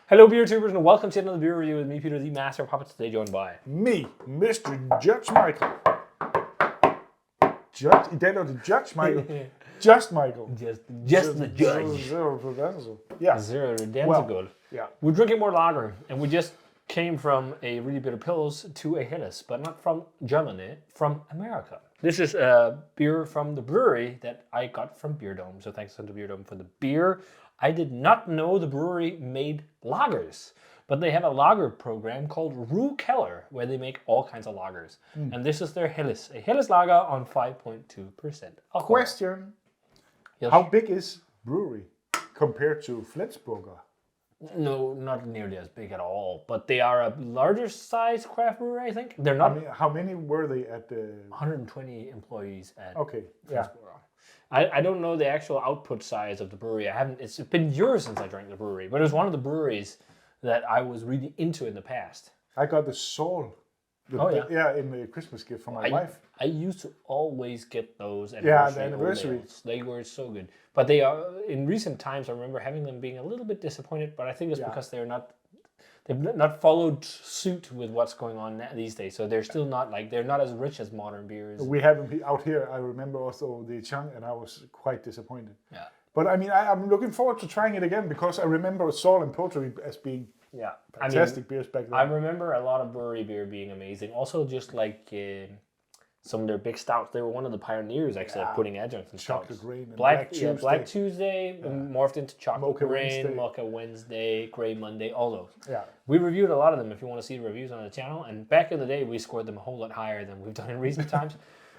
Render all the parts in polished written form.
Hello, beer tubers, and welcome to another beer review with me, Peter, the Master of Puppets. Today, joined by Me, Mr. Judge Michael. Judge? I dag er det Judge Michael. Just Michael. just the judge. Zero Provençal. Yeah. Zero Well, Danzigul. yeah. We're drinking more lager, and we just came from a really bitter pils to a Helles, but not from Germany, from America. This is a beer from the brewery that I got from Beer Dome. So thanks to Beer Dome for the beer. I did not know the brewery made lagers, but they have a lager program called Ruekeller, where they make all kinds of lagers. And this is their Helles, a Helles lager on 5.2% alcohol. Question. Yes. How big is Brewery compared to Flensburger? No, not nearly as big at all, but they are a larger size craft brewery, I think. They're not How many were they at the... 120 employees at Okay, yeah. Flensburg. I don't know the actual output size of the brewery. It's been years since I drank the brewery, but it was one of the breweries that I was really into in the past. I got the Sol. In the Christmas gift for my wife. I used to always get those the anniversary. ales. They were so good. But they are, in recent times, I remember having them being a little bit disappointed, but I think it's because they've not followed suit with what's going on these days. So they're still not they're not as rich as modern beers. We have them out here. I remember also the Chang, and I was quite disappointed. Yeah. But I mean, I'm looking forward to trying it again because I remember Sol and Pottery as being fantastic beers back then. I remember a lot of brewery beer being amazing. Also, just some of their big stouts, they were one of the pioneers actually of putting adjuncts in stouts. Chocolate Rain and Black Tuesday morphed into Chocolate Rain, Mocha Wednesday, Grey Monday, all those. Yeah. We reviewed a lot of them if you want to see the reviews on the channel. And back in the day, we scored them a whole lot higher than we've done in recent times.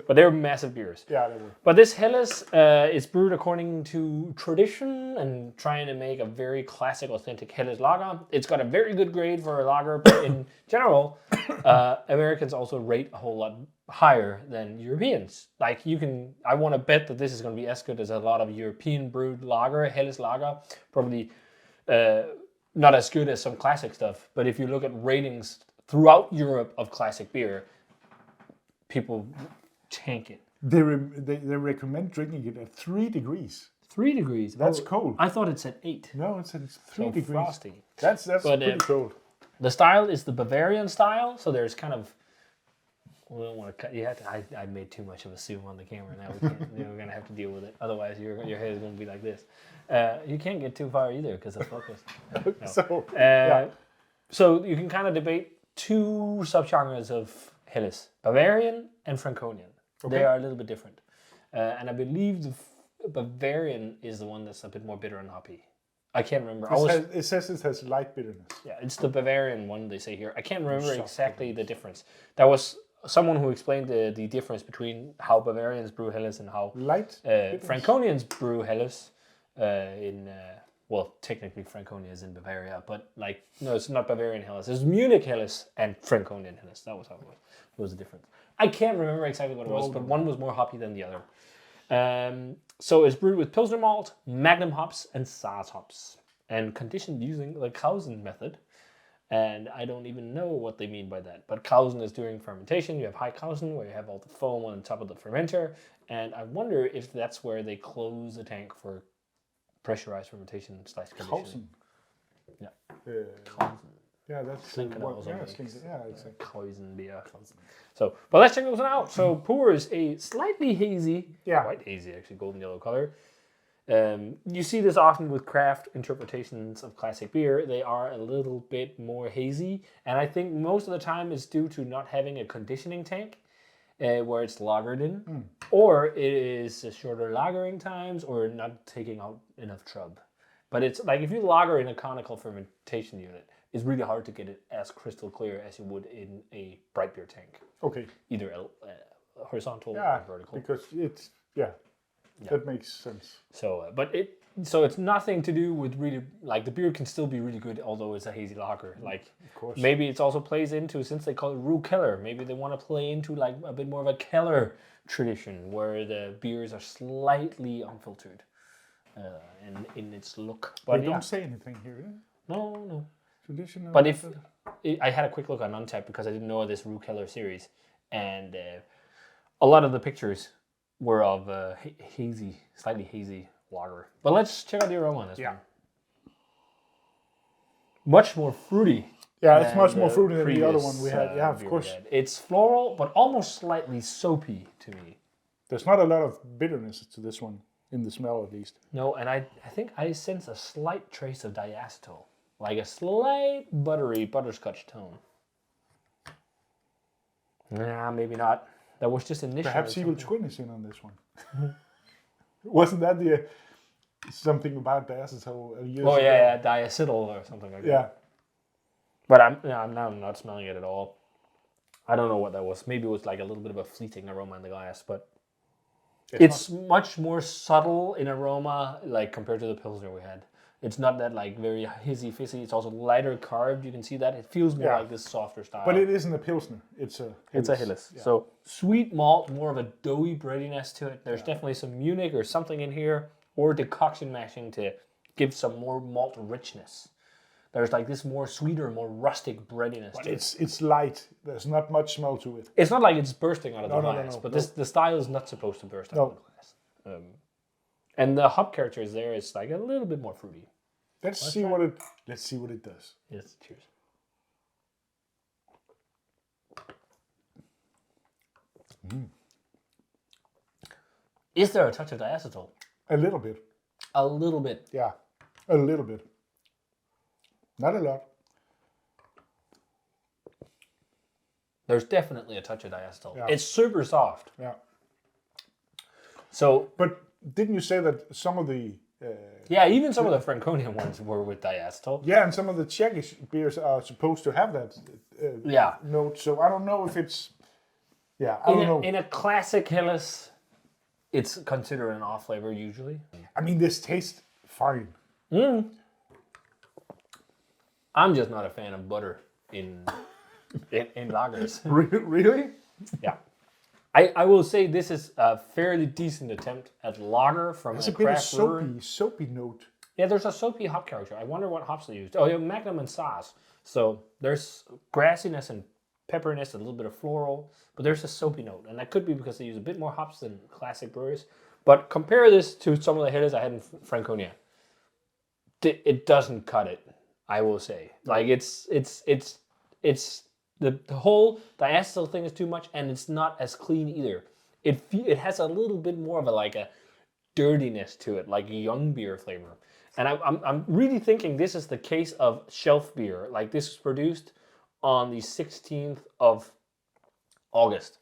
But they were massive beers. Yeah, they were. But this Helles is brewed according to tradition and trying to make a very classic, authentic Helles lager. It's got a very good grade for a lager, but in general, Americans also rate a whole lot higher than Europeans. I want to bet that this is going to be as good as a lot of European brewed lager, Helles lager. Probably not as good as some classic stuff, but if you look at ratings throughout Europe of classic beer, people tank it. They recommend drinking it at 3 degrees. 3 degrees. That's cold. I thought it said 8. No, it's 3 degrees. Frosty. That's pretty cold. The style is the Bavarian style, so there's kind of. We don't want to cut. I made too much of a zoom on the camera. Now we can't. We're gonna have to deal with it. Otherwise, your head is gonna be like this. You can't get too far either because of focus. No. So you can kind of debate two subgenres of Helles: Bavarian and Franconian. Okay. They are a little bit different, and I believe the Bavarian is the one that's a bit more bitter and hoppy. I can't remember. It says it has light bitterness. Yeah, it's the Bavarian one they say here. I can't remember exactly the difference. That was someone who explained the difference between how Bavarians brew Helles and how Franconians brew Helles. Technically Franconia is in Bavaria, but no, it's not Bavarian Helles. It's Munich Helles and Franconian Helles. That was how it was. It was the difference. I can't remember exactly what it was, but one was more hoppy than the other. So it's brewed with Pilsner malt, Magnum hops, and Saaz hops, and conditioned using the Kausen method. And I don't even know what they mean by that. But Kausen is during fermentation. You have high Kausen, where you have all the foam on top of the fermenter. And I wonder if that's where they close the tank for pressurized fermentation / conditioning. Kausen. Yeah. Kausen. Yeah, that's Kausen beer. So, but let's check this one out. So, Pour is a slightly hazy, quite hazy actually, golden yellow color. You see this often with craft interpretations of classic beer. They are a little bit more hazy, and I think most of the time it's due to not having a conditioning tank where it's lagered in, or it is shorter lagering times, or not taking out enough trub. But it's like if you lager in a conical fermentation unit, it's really hard to get it as crystal clear as you would in a bright beer tank. Okay. Either horizontal or vertical. Because it's that makes sense. So, so it's nothing to do with really the beer can still be really good, although it's a hazy lager. Of course. Maybe it also plays into, since they call it Ruekeller, maybe they want to play into a bit more of a Keller tradition where the beers are slightly unfiltered in its look. But they don't say anything here. No. Traditional. But I had a quick look on Untappd because I didn't know this Ruekeller series, and a lot of the pictures were of slightly hazy lager. But let's check out the aroma on this one. much more fruity. Yeah, it's much more fruity than the other one we had. Yeah, of course. It's floral, but almost slightly soapy to me. There's not a lot of bitterness to this one, in the smell at least. No, and I think I sense a slight trace of diacetyl, like a slight buttery butterscotch tone. Nah, maybe not. That was just initial. Perhaps Evil Twin is in on this one. Wasn't that the something about diacetyl? Oh yeah, diacetyl or something like that. Yeah. But I'm now not smelling it at all. I don't know what that was. Maybe it was like a little bit of a fleeting aroma in the glass, but it's much more subtle in aroma, like compared to the Pilsner we had. It's not that like very hizzy fizzy. It's also lighter carved. You can see that. It feels more like this softer style. But it isn't a Pilsner. It's a Helles. It's a Helles. Yeah. So sweet malt, more of a doughy breadiness to it. There's definitely some Munich or something in here, or decoction mashing to give some more malt richness. There's like this more sweeter, more rustic breadiness to it. It's light. There's not much smell to it. It's not like it's bursting out of the glass, but the style is not supposed to burst out of the glass. And the hop character is there. It's like a little bit more fruity. Let's see what it does. Yes, cheers. Is there a touch of diacetyl? A little bit. A little bit. Yeah, a little bit. Not a lot. There's definitely a touch of diacetyl. Yeah. It's super soft. Yeah. So, but didn't you say that some of the even some of the Franconian ones were with diacetyl. Yeah, and some of the Czech beers are supposed to have that note. So I don't know if it's. Yeah, I don't know. In a classic Helles, it's considered an off flavor usually. I mean, this tastes fine. I'm just not a fan of butter in lagers. Really? Yeah. I will say this is a fairly decent attempt at lager from a craft brewery. There's a bit of soapy note. Yeah, there's a soapy hop character. I wonder what hops they used. Oh, yeah, Magnum and Saaz. So there's grassiness and pepperiness, a little bit of floral, but there's a soapy note. And that could be because they use a bit more hops than classic breweries. But compare this to some of the Helles I had in Franconia. It doesn't cut it, I will say. Like it's the whole diacetyl thing is too much, and it's not as clean either. It has a little bit more of a dirtiness to it, like a young beer flavor. And I'm really thinking this is the case of shelf beer. Like this was produced on the 16th of August.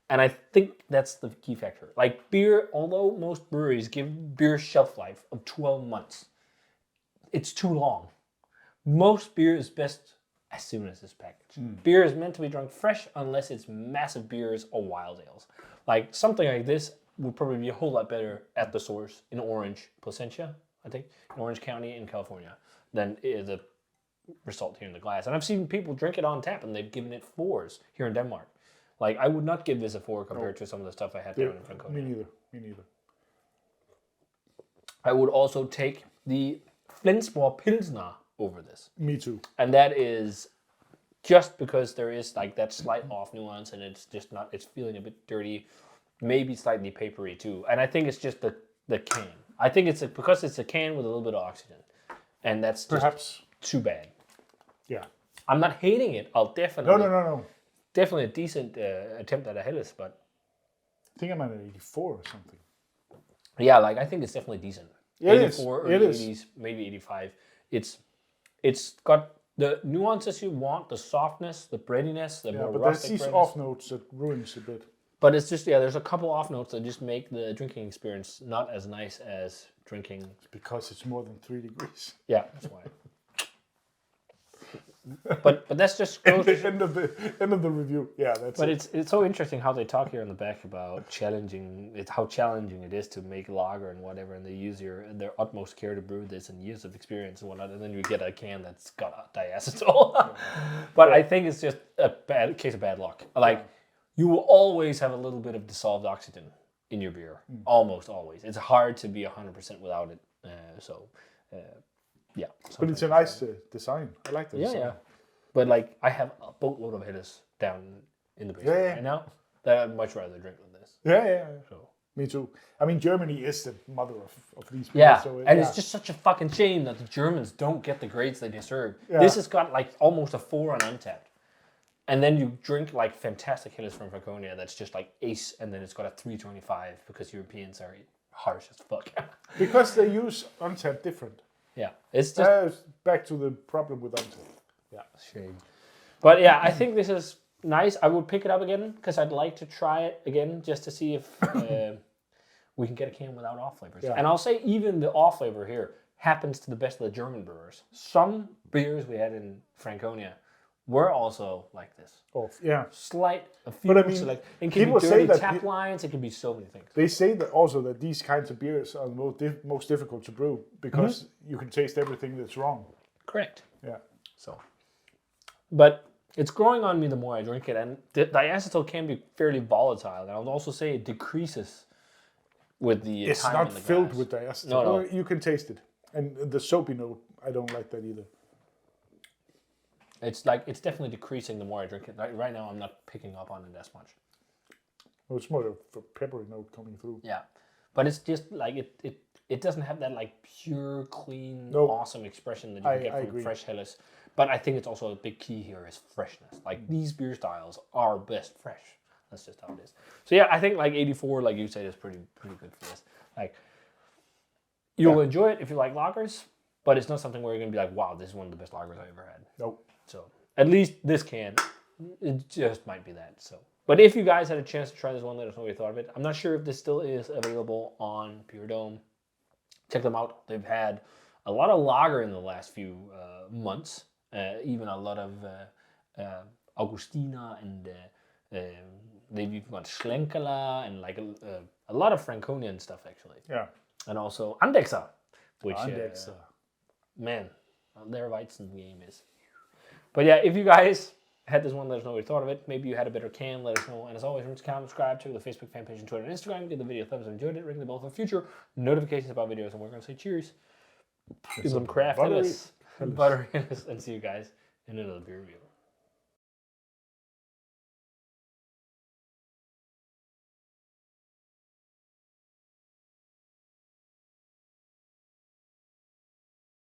And I think that's the key factor. Like beer, although most breweries give beer shelf life of 12 months, it's too long. Most beer is best as soon as it's packaged. Beer is meant to be drunk fresh unless it's massive beers or wild ales. Like something like this would probably be a whole lot better at the source in Orange, Placentia, I think, in Orange County in California, than the result here in the glass. And I've seen people drink it on tap and they've given it 4s here in Denmark. Like I would not give this a 4 compared to some of the stuff I had down in Franconia. Me neither. I would also take the Flensborg Pilsner over this. Me too. And that is just because there is like that slight off nuance and it's just not, it's feeling a bit dirty, maybe slightly papery too. And I think it's just the can. I think it's because it's a can with a little bit of oxygen. And that's just perhaps too bad. Yeah. I'm not hating it. I'll definitely. No. Definitely a decent attempt at a Helles, but. I think I'm at an 84 or something. Yeah, like I think it's definitely decent. It 84 is. or 80s, maybe 85. It's got the nuances you want, the softness, the breadiness, the more rustic but there's these off notes that ruins a bit. But it's just, there's a couple off notes that just make the drinking experience not as nice as drinking. It's because it's more than 3 degrees. Yeah, that's why. but that's just end of the review. Yeah, that's. But it's so interesting how they talk here in the back about how challenging it is to make lager and whatever, and they use their utmost care to brew this and years of experience and whatnot, and then you get a can that's got diacetyl. But I think it's just a bad case of bad luck. Like you will always have a little bit of dissolved oxygen in your beer, almost always. It's hard to be 100% without it. Yeah. But it's a nice design. I like the design. Yeah. But like, I have a boatload of Helles down in the basement right now that I'd much rather drink than this. Yeah. So Me too. I mean, Germany is the mother of these beers. Yeah, so it's just such a fucking shame that the Germans don't get the grades they deserve. Yeah. This has got like almost a 4 on Untapped. And then you drink like fantastic Helles from Franconia that's just like ace, and then it's got a 325 because Europeans are harsh as fuck. Because they use Untapped different. Yeah, it's just... back to the problem with Untapped. Yeah, shame. But yeah, I think this is nice. I would pick it up again because I'd like to try it again just to see if we can get a can without off flavors. Yeah. And I'll say even the off flavor here happens to the best of the German brewers. Some beers we had in Franconia were also like this. Oh, yeah. A few. But I mean, like, it can be dirty tap lines. It can be so many things. They say that also that these kinds of beers are most difficult to brew because you can taste everything that's wrong. Correct. Yeah. So, but it's growing on me the more I drink it, and the diacetyl can be fairly volatile. And I would also say it decreases with the It's time not in the filled glass. with diacetyl. No. You can taste it, and the soapy note, I don't like that either. It's definitely decreasing the more I drink it. Right now, I'm not picking up on it as much. Well, it's more of a peppery note coming through. Yeah, but it's just like it doesn't have that like pure, clean, awesome expression that you can get from fresh Helles. But I think it's also a big key here is freshness. Like these beer styles are best fresh. That's just how it is. So yeah, I think like 84, like you said, is pretty good for this. Like you'll enjoy it if you like lagers, but it's not something where you're gonna be like, wow, this is one of the best lagers I ever had. Nope. So at least this can, it just might be that. So, but if you guys had a chance to try this one, let us know what you thought of it. I'm not sure if this still is available on Pure Dome. Check them out. They've had a lot of lager in the last few months. Even a lot of Augustina, and they've even got Schlenkerla and like a lot of Franconian stuff actually. Yeah. And also Andexer, which man, their Weizen game is. But yeah, if you guys had this one, let us know what you thought of it. Maybe you had a better can, let us know. And as always, remember to comment, subscribe to the Facebook fan page and Twitter and Instagram. Give the video a thumbs up if you enjoyed it. Ring the bell for future notifications about videos. And we're going to say cheers. Give some craft Helles, buttery Helles, and see you guys in another beer review.